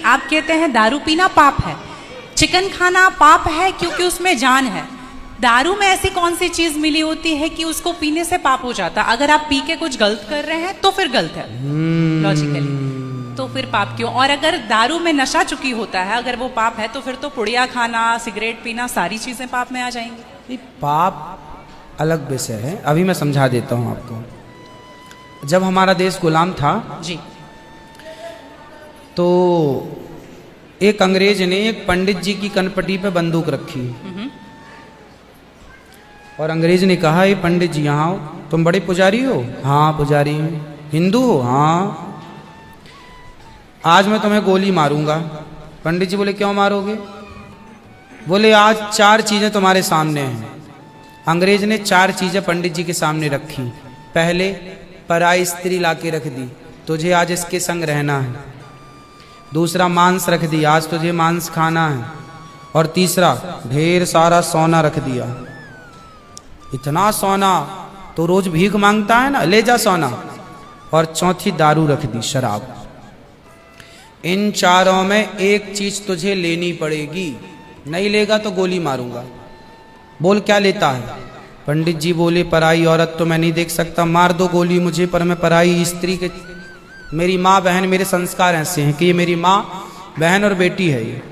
आप कहते हैं दारू पीना पाप है, चिकन खाना पाप है क्योंकि उसमें जान है। दारू में ऐसी कौन सी चीज मिली होती है कि उसको पीने से पाप हो जाता? अगर आप पी के कुछ गलत कर रहे हैं तो फिर गलत है लॉजिकली, तो फिर पाप क्यों? और अगर दारू में नशा चुकी होता है, अगर वो पाप है तो फिर तो पुड़िया खाना, सिगरेट पीना, सारी चीजें पाप में आ जाएंगी। पाप अलग विषय है, अभी मैं समझा देता हूं आपको। जब हमारा देश गुलाम था जी, तो एक अंग्रेज ने एक पंडित जी की कनपटी पे बंदूक रखी और अंग्रेज ने कहा, ये पंडित जी यहाँ हो, तुम बड़े पुजारी हो? हाँ पुजारी हूं। हिंदू हो? हाँ। आज मैं तुम्हें गोली मारूंगा। पंडित जी बोले, क्यों मारोगे? बोले, आज 4 चीजें तुम्हारे सामने हैं। अंग्रेज ने 4 चीजें पंडित जी के सामने रखी। पहले, पराई स्त्री लाके रख दी, तुझे आज इसके संग रहना है। दूसरा, मांस रख दिया, आज तुझे मांस खाना है। और तीसरा, ढेर सारा सोना रख दिया। इतना सोना तो रोज भीख मांगता है ना, ले जा सोना। और चौथी, दारू रख दी, शराब। इन 4 में एक चीज तुझे लेनी पड़ेगी, नहीं लेगा तो गोली मारूंगा। बोल, क्या लेता है? पंडित जी बोले, पराई औरत तो मैं नहीं देख सकता, मार दो गोली मुझे, पर मैं पराई स्त्री के, मेरी माँ बहन, मेरे संस्कार ऐसे हैं कि ये मेरी माँ बहन और बेटी है, ये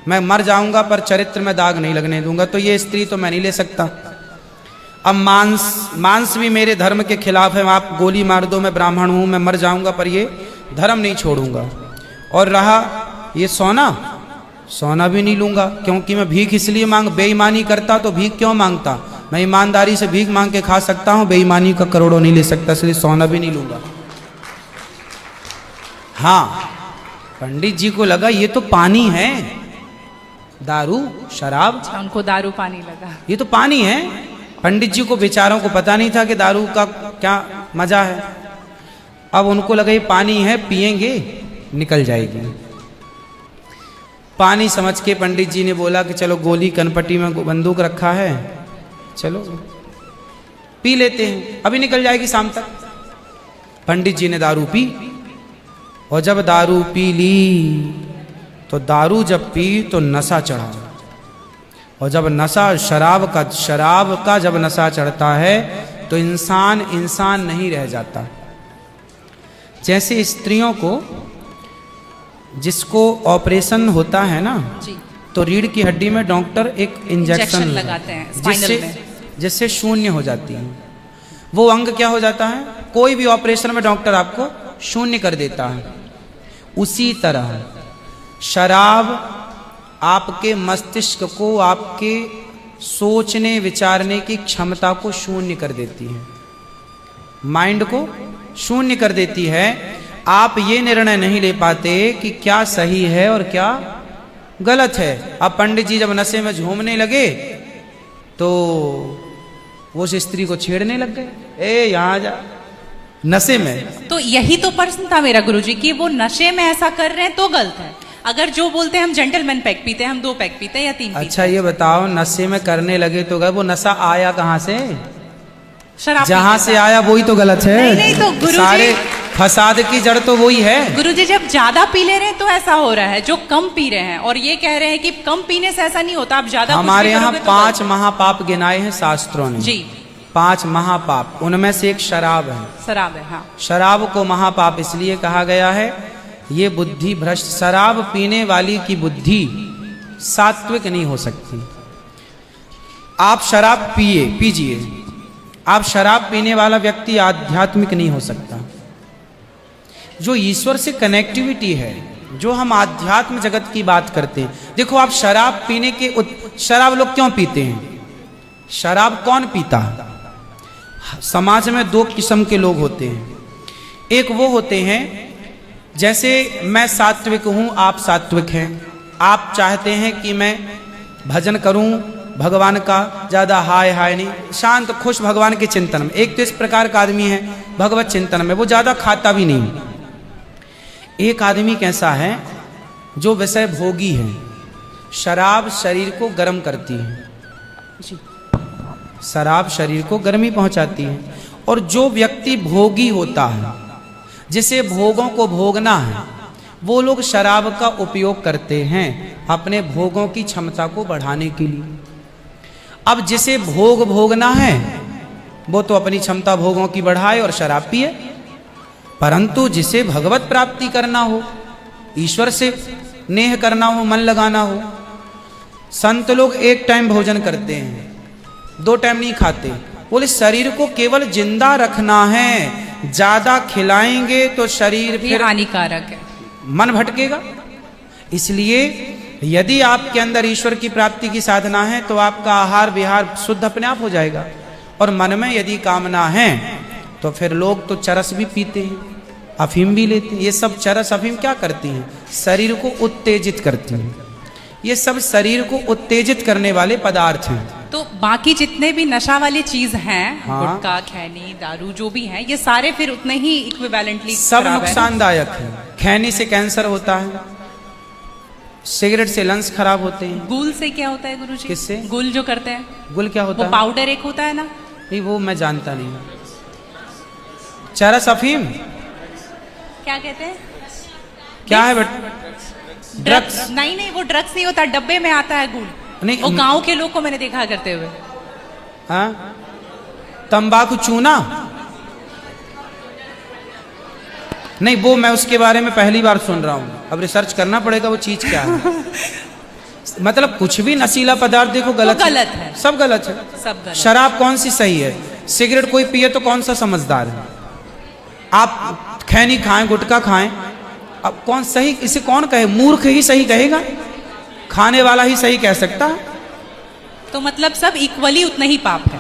मैं मर जाऊंगा पर चरित्र में दाग नहीं लगने दूंगा, तो ये स्त्री तो मैं नहीं ले सकता। अब मांस भी मेरे धर्म के खिलाफ है, आप गोली मार दो, मैं ब्राह्मण हूं, मैं मर जाऊंगा पर ये धर्म नहीं छोड़ूंगा। और रहा ये सोना भी नहीं लूंगा, क्योंकि मैं भीख इसलिए बेईमानी करता तो भीख क्यों मांगता? मैं ईमानदारी से भीख मांग के खा सकता हूं, बेईमानी का करोड़ों नहीं ले सकता, इसलिए सोना भी नहीं लूंगा। हाँ, पंडित जी को लगा ये तो पानी है, दारू शराब। उनको दारू पानी लगा, ये तो पानी है। पंडित जी को बेचारों को पता नहीं था कि दारू का क्या मजा है। अब उनको लगा ये पानी है, पिएंगे निकल जाएगी। पानी समझ के पंडित जी ने बोला कि चलो, गोली कनपटी में बंदूक रखा है, चलो पी लेते हैं, अभी निकल जाएगी शाम तक। पंडित जी ने दारू पी, और जब दारू पी ली तो दारू जब पी तो नशा चढ़ा। और जब नशा शराब का जब नशा चढ़ता है तो इंसान नहीं रह जाता। जैसे स्त्रियों को, जिसको ऑपरेशन होता है ना जी, तो रीढ़ की हड्डी में डॉक्टर एक इंजेक्शन लगाते हैं स्पाइनल में, जिससे शून्य हो जाती है। वो अंग क्या हो जाता है? कोई भी ऑपरेशन में डॉक्टर आपको शून्य कर देता है। उसी तरह शराब आपके मस्तिष्क को, आपके सोचने विचारने की क्षमता को शून्य कर देती है, माइंड को शून्य कर देती है। आप ये निर्णय नहीं ले पाते कि क्या सही है और क्या गलत है। अब पंडित जी जब नशे में झूमने लगे तो वो उस स्त्री को छेड़ने लग गए, ए यहाँ जा, नशे में। तो यही तो प्रश्न था मेरा गुरुजी कि वो नशे में ऐसा कर रहे हैं तो गलत है। अगर जो बोलते हैं हम जेंटलमैन पैक पीते हैं, हम 2 पैक पीते हैं या 3 अच्छा ये बताओ, नशे में करने लगे तो गए, वो नशा आया कहाँ से? शराब जहां से आया वही तो गलत है। नहीं तो गुरुजी, सारे फसाद की जड़ तो वही है। गुरुजी जब ज्यादा पी ले रहे हैं तो ऐसा हो रहा है, जो कम पी रहे हैं और ये कह रहे हैं कि कम पीने से ऐसा नहीं होता, आप ज्यादा हमारे यहाँ 5 महापाप गिनाए हैं शास्त्रों ने जी। 5 महापाप, उनमें से एक शराब है। शराब है, हाँ। शराब को महापाप इसलिए कहा गया है, ये बुद्धि भ्रष्ट, शराब पीने वाली की बुद्धि सात्विक नहीं हो सकती। आप शराब पीजिए, आप शराब पीने वाला व्यक्ति आध्यात्मिक नहीं हो सकता। जो ईश्वर से कनेक्टिविटी है, जो हम आध्यात्म जगत की बात करते हैं, देखो आप शराब पीने के शराब लोग क्यों पीते हैं? शराब कौन पीता है? समाज में 2 किस्म के लोग होते हैं। एक वो होते हैं, जैसे मैं सात्विक हूं, आप सात्विक हैं, आप चाहते हैं कि मैं भजन करूं भगवान का, ज्यादा हाय हाय नहीं, शांत खुश भगवान के चिंतन में। एक तो इस प्रकार का आदमी है भगवत चिंतन में, वो ज्यादा खाता भी नहीं। एक आदमी कैसा है जो विषय भोगी है। शराब शरीर को गर्म करती है, शराब शरीर को गर्मी पहुंचाती है। और जो व्यक्ति भोगी होता है, जिसे भोगों को भोगना है, वो लोग शराब का उपयोग करते हैं अपने भोगों की क्षमता को बढ़ाने के लिए। अब जिसे भोग भोगना है वो तो अपनी क्षमता भोगों की बढ़ाए और शराब पिए, परंतु जिसे भगवत प्राप्ति करना हो, ईश्वर से नेह करना हो, मन लगाना हो, संत लोग एक टाइम भोजन करते हैं, 2 टाइम नहीं खाते। बोले शरीर को केवल जिंदा रखना है, ज्यादा खिलाएंगे तो शरीर फिर हानिकारक है, मन भटकेगा। इसलिए यदि आपके अंदर ईश्वर की प्राप्ति की साधना है तो आपका आहार विहार शुद्ध अपने आप हो जाएगा। और मन में यदि कामना है तो फिर लोग तो चरस भी पीते हैं, अफीम भी लेते हैं। ये सब चरस अफीम क्या करती हैं? शरीर को उत्तेजित करती हैं। ये सब शरीर को उत्तेजित करने वाले पदार्थ हैं। तो बाकी जितने भी नशा वाली चीज हैं, हाँ। गुटखा, खैनी, दारू जो भी हैं, ये सारे फिर उतने ही इक्विवेलेंटली सब नुकसानदायक है। खैनी से कैंसर होता है, सिगरेट से लंग्स खराब होते हैं। गुल से क्या होता है गुरुजी? किससे? गुल जो करते हैं, गुल क्या होता वो है? पाउडर एक होता है ना? नहीं वो मैं जानता नहीं। चरस अफीम क्या कहते हैं? क्या है बेटा? ड्रग्स? नहीं वो ड्रग्स नहीं होता, डब्बे में आता है गुल। नहीं, वो गांव के लोग को मैंने देखा करते हुए। हाँ, तंबाकू चूना? नहीं वो मैं उसके बारे में पहली बार सुन रहा हूं, अब रिसर्च करना पड़ेगा वो चीज क्या है। मतलब कुछ भी नशीला पदार्थ देखो गलत तो गलत है, सब गलत है। सब गलत। शराब कौन सी सही है? सिगरेट कोई पिए तो कौन सा समझदार है? आप खैनी खाएं, गुटखा खाएं, अब कौन सही? इसे कौन कहे? मूर्ख ही सही कहेगा, खाने वाला ही सही कह सकता है। तो मतलब सब इक्वली उतना ही पाप है।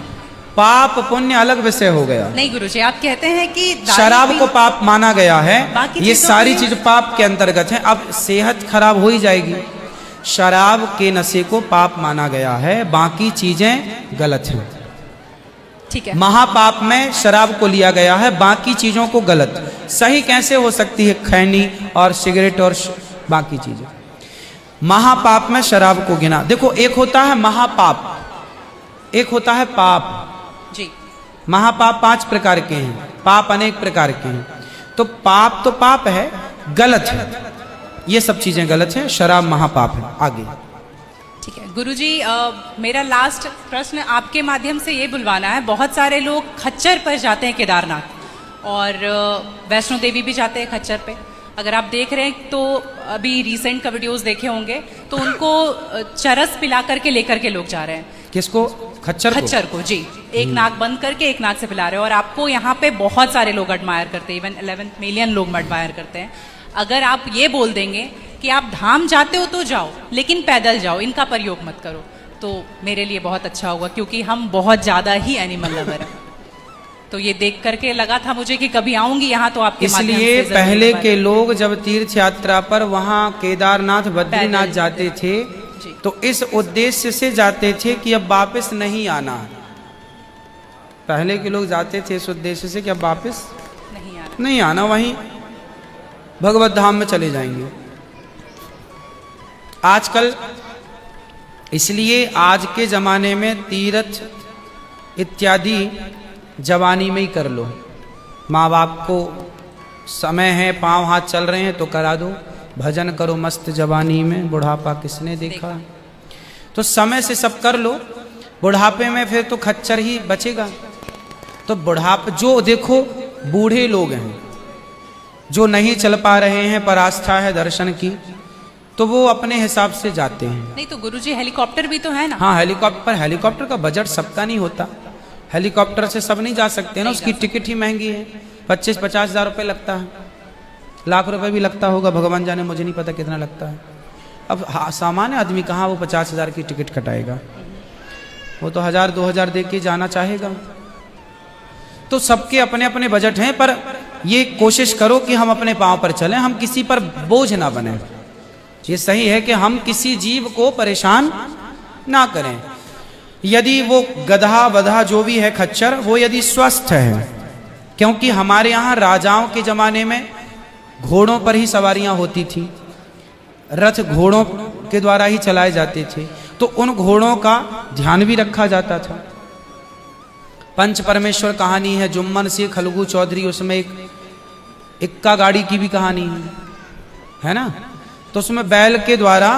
पाप पुण्य अलग विषय हो गया। नहीं गुरुजी, आप कहते हैं कि शराब को पाप माना गया है, बाकी ये चीजों सारी को- चीज पाप के अंतर्गत है। अब सेहत खराब हो ही जाएगी। शराब के नशे को पाप माना गया है, बाकी चीजें गलत हैं। ठीक है। महापाप में शराब को लिया गया है, बाकी चीजों को गलत। सही कैसे हो सकती है खैनी और सिगरेट और बाकी चीजें? महापाप में शराब को गिना। देखो एक होता है महापाप, एक होता है पाप। जी। महापाप 5 प्रकार के हैं, पाप अनेक प्रकार के हैं। तो पाप है, गलत है, ये सब चीजें गलत हैं। शराब महापाप है। आगे ठीक है गुरुजी, मेरा लास्ट प्रश्न आपके माध्यम से ये बुलवाना है। बहुत सारे लोग खच्चर पर जाते हैं केदारनाथ, और वैष्णो देवी भी जाते हैं खच्चर पे। अगर आप देख रहे हैं तो अभी रिसेंट का वीडियोस देखे होंगे, तो उनको चरस पिला करके लेकर के लोग जा रहे हैं। किसको? खच्चर को जी। एक नाक बंद करके एक नाक से पिला रहे हैं, और आपको यहाँ पे बहुत सारे लोग एडमायर करते हैं, इवन 11 मिलियन लोग एडमायर करते हैं। अगर आप ये बोल देंगे कि आप धाम जाते हो तो जाओ, लेकिन पैदल जाओ, इनका प्रयोग मत करो, तो मेरे लिए बहुत अच्छा होगा, क्योंकि हम बहुत ज्यादा ही एनिमल लवर हैं। तो ये देख करके लगा था मुझे कि कभी आऊंगी यहाँ तो आपके माध्यम से इसलिए जरूर पहले बात- के लोग जब तीर्थ यात्रा पर वहां केदारनाथ बद्रीनाथ पैदल जाते थे जी। तो इस उद्देश्य से जाते थे कि अब वापस नहीं आना। पहले के लोग जाते थे इस उद्देश्य से कि अब वापस नहीं आना, वहीं भगवत धाम में चले जाएंगे। आजकल इसलिए आज के जमाने में तीर्थ इत्यादि जवानी में ही कर लो। माँ बाप को समय है, पांव हाथ चल रहे हैं तो करा दो, भजन करो मस्त जवानी में, बुढ़ापा किसने देखा। तो समय से सब कर लो, बुढ़ापे में फिर तो खच्चर ही बचेगा। तो बुढ़ापा जो देखो, बूढ़े लोग हैं जो नहीं चल पा रहे हैं पर आस्था है दर्शन की, तो वो अपने हिसाब से जाते हैं। नहीं तो गुरुजी हेलीकॉप्टर भी तो है ना? हाँ हेलीकॉप्टर का बजट सबका नहीं होता, हेलीकॉप्टर से सब नहीं जा सकते ना, उसकी टिकट ही महंगी है, 25-50 हज़ार रुपये लगता है, लाख रुपए भी लगता होगा, भगवान जाने, मुझे नहीं पता कितना लगता है। अब सामान्य आदमी कहाँ वो 50 हज़ार की टिकट कटाएगा, वो तो 1000-2000 दे के जाना चाहेगा। तो सबके अपने अपने बजट हैं, पर ये कोशिश करो कि हम अपने पाँव पर चलें, हम किसी पर बोझ ना बने। ये सही है कि हम किसी जीव को परेशान ना करें। यदि वो गधा बधा जो भी है खच्चर, वो यदि स्वस्थ है, क्योंकि हमारे यहाँ राजाओं के ज़माने में घोड़ों पर ही सवारियाँ होती थी, रथ घोड़ों के द्वारा ही चलाए जाते थे, तो उन घोड़ों का ध्यान भी रखा जाता था। पंच परमेश्वर कहानी है, जुम्मन से खलगू चौधरी, उसमें एक इक्का गाड़ी की भी कहानी है। है ना। तो उसमें बैल के द्वारा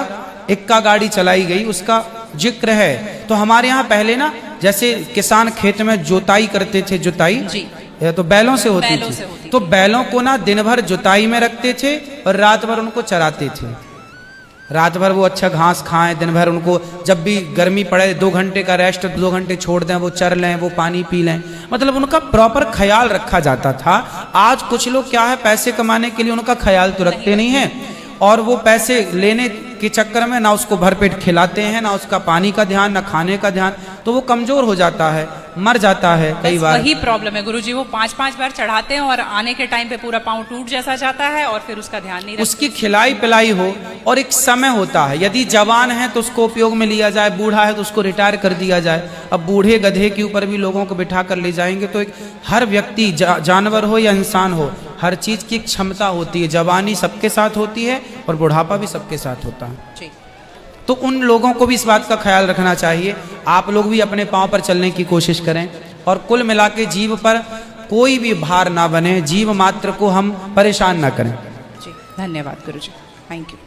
इक्का गाड़ी चलाई गई, उसका जिक्र है। तो हमारे यहाँ पहले ना जैसे किसान खेत में जोताई करते थे, जुताई जी। तो बैलों से होती बैलों थी। से होती तो बैलों को ना दिन भर जुताई में रखते थे और रात भर उनको चराते थे। रात भर वो अच्छा घास खाएं, दिन भर उनको जब भी गर्मी पड़े 2 घंटे का रेस्ट, 2 घंटे छोड़ दें, वो चर लें, वो पानी पी लें, मतलब उनका प्रॉपर ख्याल रखा जाता था। आज कुछ लोग क्या है, पैसे कमाने के लिए उनका ख्याल तो रखते नहीं है, और वो पैसे लेने के चक्कर में ना उसको भरपेट खिलाते हैं, ना उसका पानी का ध्यान, ना खाने का ध्यान, तो वो कमजोर हो जाता है, मर जाता है कई बार। वही प्रॉब्लम है गुरुजी, वो 5-5 बार चढ़ाते हैं और आने के टाइम पे पूरा पाँव टूट जैसा जाता है और फिर उसका ध्यान नहीं रखते। उसकी खिलाई पिलाई हो और एक समय होता है, यदि जवान है तो उसको उपयोग में लिया जाए, बूढ़ा है तो उसको रिटायर कर दिया जाए। अब बूढ़े गधे के ऊपर भी लोगों को बिठा कर ले जाएंगे तो एक हर व्यक्ति जानवर हो या इंसान हो, हर चीज की एक क्षमता होती है। जवानी सबके साथ होती है और बुढ़ापा भी सबके साथ होता है। जी। तो उन लोगों को भी इस बात का ख्याल रखना चाहिए। आप लोग भी अपने पांव पर चलने की कोशिश करें और कुल मिला के जीव पर कोई भी भार ना बने, जीव मात्र को हम परेशान ना करें। जी, धन्यवाद गुरुजी, थैंक यू।